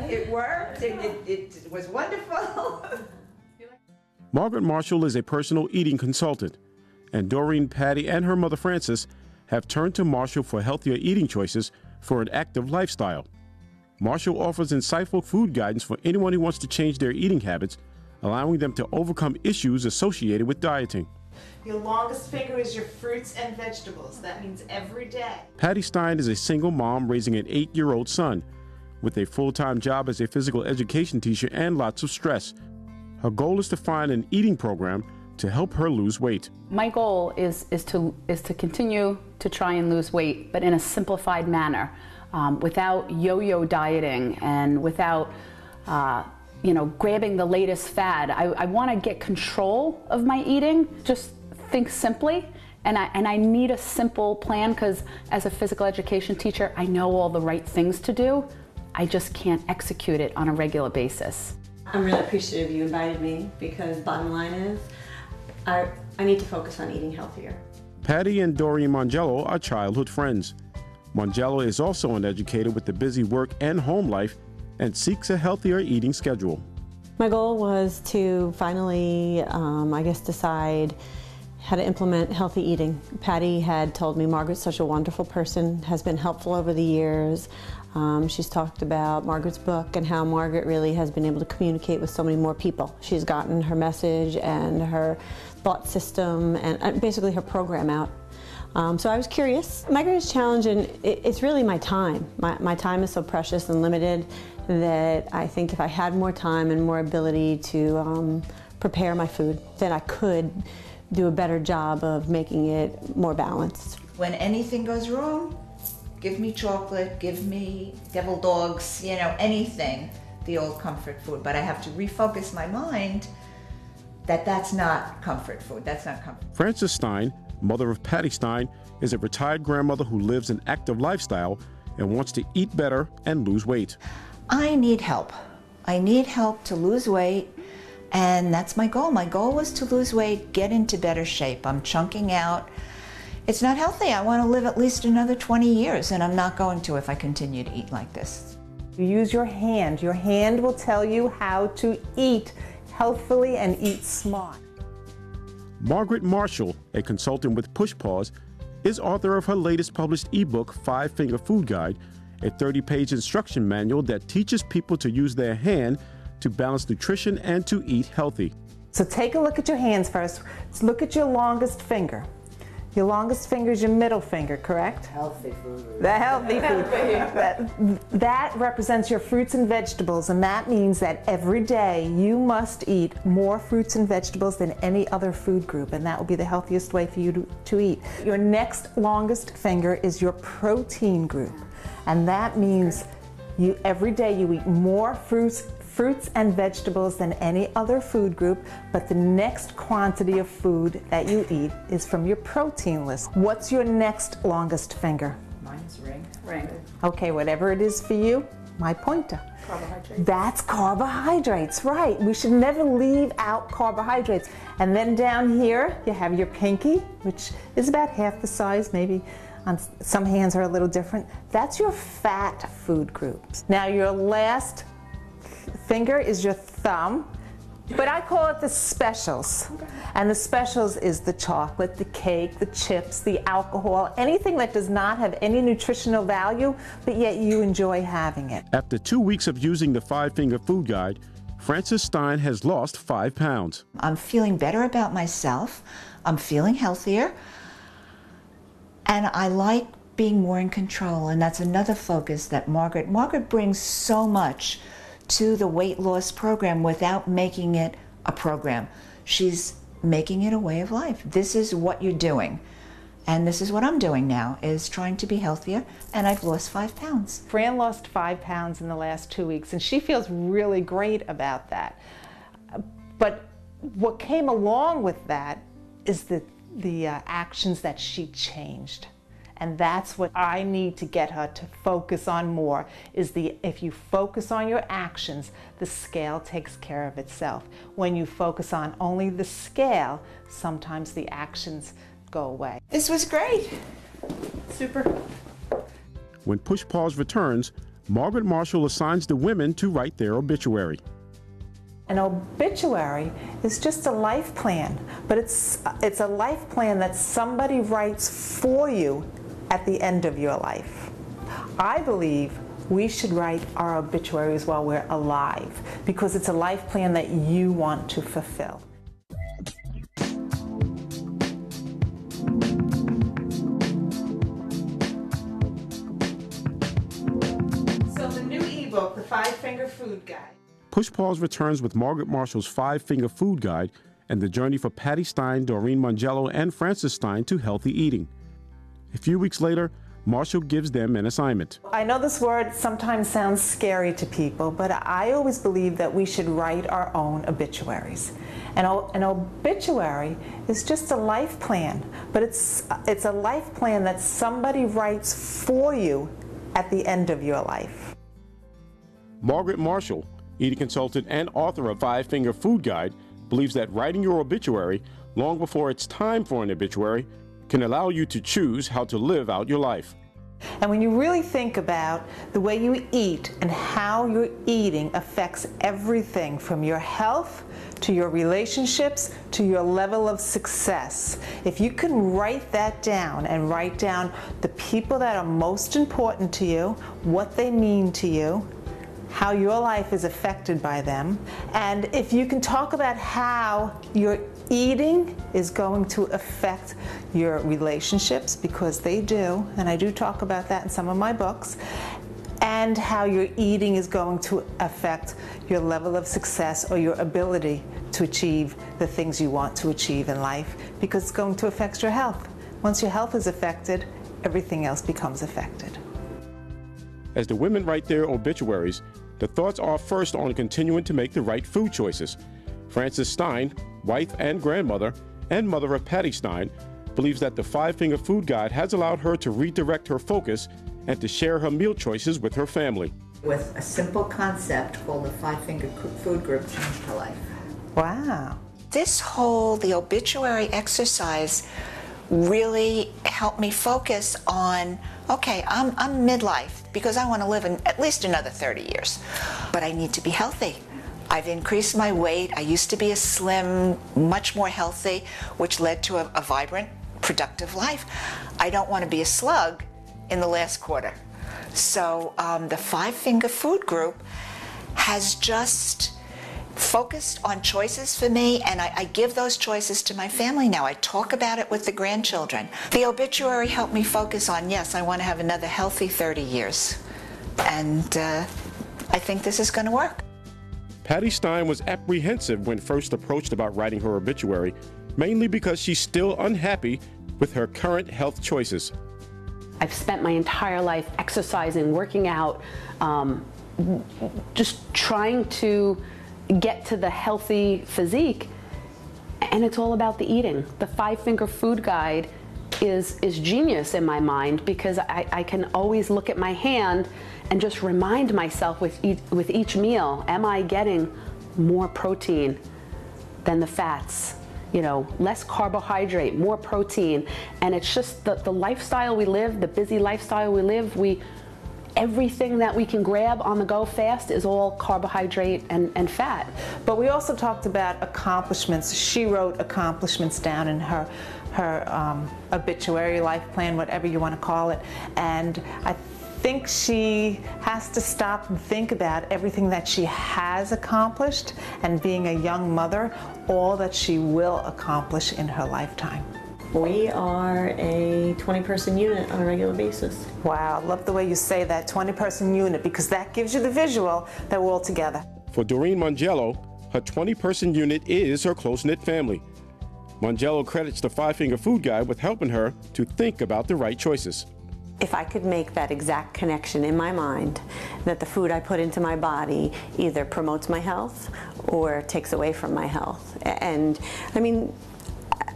It worked, and it was wonderful. Margaret Marshall is a personal eating consultant, and Doreen, Patty, and her mother Frances have turned to Marshall for healthier eating choices for an active lifestyle. Marshall offers insightful food guidance for anyone who wants to change their eating habits, allowing them to overcome issues associated with dieting. Your longest finger is your fruits and vegetables. That means every day. Patty Stein is a single mom raising an 8-year-old son with a full-time job as a physical education teacher and lots of stress. Her goal is to find an eating program to help her lose weight. My goal is to continue to try and lose weight, but in a simplified manner, without yo-yo dieting and without grabbing the latest fad. I want to get control of my eating, just think simply, and I need a simple plan, because as a physical education teacher, I know all the right things to do. I just can't execute it on a regular basis. I'm really appreciative you invited me, because bottom line is, I need to focus on eating healthier. Patty and Doreen Mongello are childhood friends. Mongello is also an educator with the busy work and home life and seeks a healthier eating schedule. My goal was to finally, decide how to implement healthy eating. Patty had told me Margaret's such a wonderful person, has been helpful over the years. She's talked about Margaret's book and how Margaret really has been able to communicate with so many more people. She's gotten her message and her thought system and basically her program out. So I was curious. My greatest challenge, and it's really my time. My time is so precious and limited that I think if I had more time and more ability to prepare my food, then I could do a better job of making it more balanced. When anything goes wrong, give me chocolate, give me devil dogs, anything, the old comfort food. But I have to refocus my mind that that's not comfort food, that's not comfort. Frances Stein, mother of Patty Stein, is a retired grandmother who lives an active lifestyle and wants to eat better and lose weight. I need help. I need help to lose weight, and that's my goal. My goal was to lose weight, get into better shape. I'm chunking out. It's not healthy. I want to live at least another 20 years, and I'm not going to if I continue to eat like this. You use your hand. Your hand will tell you how to eat healthfully and eat smart. Margaret Marshall, a consultant with Pause, is author of her latest published ebook, 5-Finger Food Guide, a 30-page instruction manual that teaches people to use their hand to balance nutrition and to eat healthy. So take a look at your hands first. Let's look at your longest finger. Your longest finger is your middle finger, correct? Healthy food. The healthy food. That represents your fruits and vegetables, and that means that every day you must eat more fruits and vegetables than any other food group, and that will be the healthiest way for you to eat. Your next longest finger is your protein group, and that means every day you eat more fruits and vegetables than any other food group, but the next quantity of food that you eat is from your protein list. What's your next longest finger? Mine's ring. Okay, whatever it is for you, my pointer. Carbohydrates. That's carbohydrates, right. We should never leave out carbohydrates. And then down here, you have your pinky, which is about half the size, maybe. On some hands are a little different. That's your fat food groups. Now your last finger is your thumb, but I call it the specials. Okay. And the specials is the chocolate, the cake, the chips, the alcohol, anything that does not have any nutritional value, but yet you enjoy having it. After 2 weeks of using the 5-Finger Food Guide, Frances Stein has lost 5 pounds. I'm feeling better about myself. I'm feeling healthier. And I like being more in control, and that's another focus that Margaret brings so much to the weight loss program without making it a program. She's making it a way of life. This is what you're doing. And this is what I'm doing now, is trying to be healthier, and I've lost 5 pounds. Fran lost 5 pounds in the last 2 weeks, and she feels really great about that. But what came along with that is the actions that she changed. And that's what I need to get her to focus on more, is if you focus on your actions, the scale takes care of itself. When you focus on only the scale, sometimes the actions go away. This was great. Super. When Pause returns, Margaret Marshall assigns the women to write their obituary. An obituary is just a life plan, but it's a life plan that somebody writes for you at the end of your life. I believe we should write our obituaries while we're alive because it's a life plan that you want to fulfill. So the new ebook, The 5-Finger Food Guide. Push Pause returns with Margaret Marshall's 5-Finger Food Guide and the journey for Patty Stein, Doreen Mongello, and Frances Stein to healthy eating. A few weeks later, Marshall gives them an assignment. I know this word sometimes sounds scary to people, but I always believe that we should write our own obituaries. An obituary is just a life plan, but it's a life plan that somebody writes for you at the end of your life. Margaret Marshall, eating consultant and author of 5-Finger Food Guide, believes that writing your obituary long before it's time for an obituary can allow you to choose how to live out your life. And when you really think about the way you eat and how your eating affects everything from your health to your relationships to your level of success, if you can write that down and write down the people that are most important to you, what they mean to you, how your life is affected by them, and if you can talk about how your eating is going to affect your relationships, because they do, and I do talk about that in some of my books, and how your eating is going to affect your level of success or your ability to achieve the things you want to achieve in life, because it's going to affect your health. Once your health is affected, everything else becomes affected. As the women write their obituaries, the thoughts are first on continuing to make the right food choices. Frances Stein, wife and grandmother, and mother of Patty Stein, believes that the 5-Finger Food Guide has allowed her to redirect her focus and to share her meal choices with her family. With a simple concept called the 5-Finger Food Group changed her life. Wow. The obituary exercise really helped me focus on, okay, I'm midlife because I want to live in at least another 30 years, but I need to be healthy. I've increased my weight. I used to be a slim, much more healthy, which led to a vibrant, productive life. I don't want to be a slug in the last quarter. So the 5-Finger Food Group has just focused on choices for me, and I give those choices to my family now. I talk about it with the grandchildren. The obituary helped me focus on, yes, I want to have another healthy 30 years. And I think this is going to work. Patty Stein was apprehensive when first approached about writing her obituary, mainly because she's still unhappy with her current health choices. I've spent my entire life exercising, working out, just trying to get to the healthy physique, and it's all about the eating. The 5-Finger Food Guide is genius in my mind because I can always look at my hand and just remind myself with each meal, am I getting more protein than the fats? You know, less carbohydrate, more protein. And it's just the lifestyle we live, the busy lifestyle we live, everything that we can grab on the go fast is all carbohydrate and fat. But we also talked about accomplishments. She wrote accomplishments down in her obituary, life plan, whatever you want to call it. And I think she has to stop and think about everything that she has accomplished, and being a young mother, all that she will accomplish in her lifetime. We are a 20-person unit on a regular basis. Wow, I love the way you say that, 20-person unit, because that gives you the visual that we're all together. For Doreen Mongello, her 20-person unit is her close-knit family. Mongello credits the 5-Finger Food Guide with helping her to think about the right choices. If I could make that exact connection in my mind that the food I put into my body either promotes my health or takes away from my health. And I mean,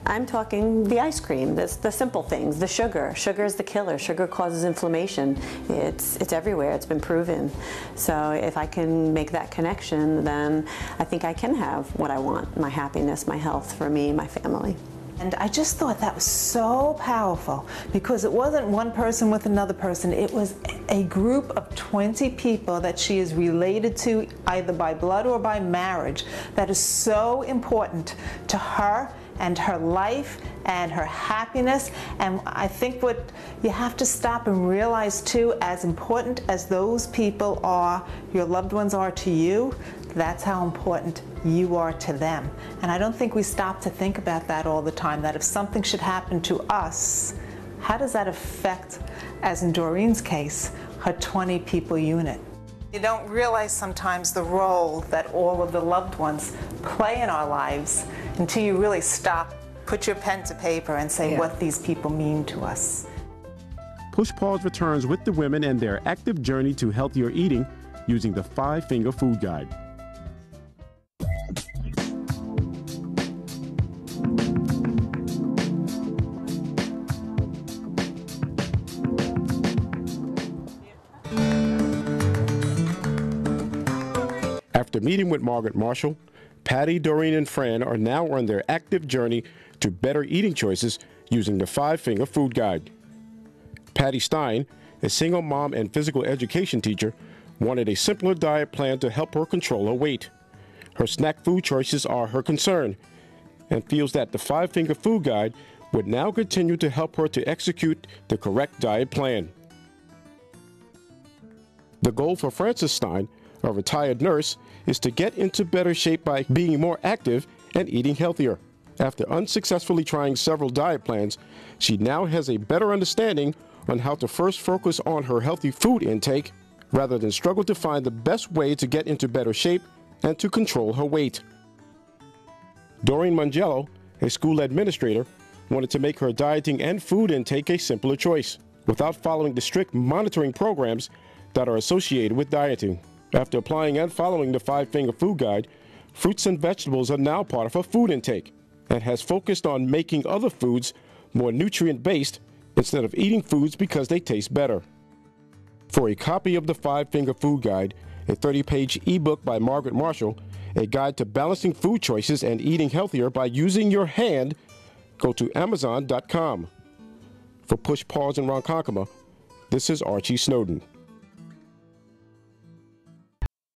I'm talking the ice cream, the simple things, the sugar. Sugar is the killer. Sugar causes inflammation. It's everywhere. It's been proven. So if I can make that connection, then I think I can have what I want, my happiness, my health for me, my family. And I just thought that was so powerful because it wasn't one person with another person. It was a group of 20 people that she is related to either by blood or by marriage that is so important to her and her life and her happiness. And I think what you have to stop and realize too, as important as those people are, your loved ones are to you, that's how important you are to them. And I don't think we stop to think about that all the time, that if something should happen to us, how does that affect, as in Doreen's case, her 20 people unit? You don't realize sometimes the role that all of the loved ones play in our lives until you really stop, put your pen to paper and say what these people mean to us. Push Pause returns with the women and their active journey to healthier eating using the 5-Finger Food Guide. After meeting with Margaret Marshall, Patty, Doreen, and Fran are now on their active journey to better eating choices using the 5-Finger Food Guide. Patty Stein, a single mom and physical education teacher, wanted a simpler diet plan to help her control her weight. Her snack food choices are her concern, and feels that the 5-Finger Food Guide would now continue to help her to execute the correct diet plan. The goal for Frances Stein, a retired nurse, is to get into better shape by being more active and eating healthier. After unsuccessfully trying several diet plans, she now has a better understanding on how to first focus on her healthy food intake rather than struggle to find the best way to get into better shape and to control her weight. Doreen Mangello, a school administrator, wanted to make her dieting and food intake a simpler choice without following the strict monitoring programs that are associated with dieting. After applying and following the 5-Finger Food Guide, fruits and vegetables are now part of her food intake and has focused on making other foods more nutrient-based instead of eating foods because they taste better. For a copy of the 5-Finger Food Guide, a 30-page ebook by Margaret Marshall, a guide to balancing food choices and eating healthier by using your hand, go to Amazon.com. For Push Pause in Ronkonkoma, this is Archie Snowden.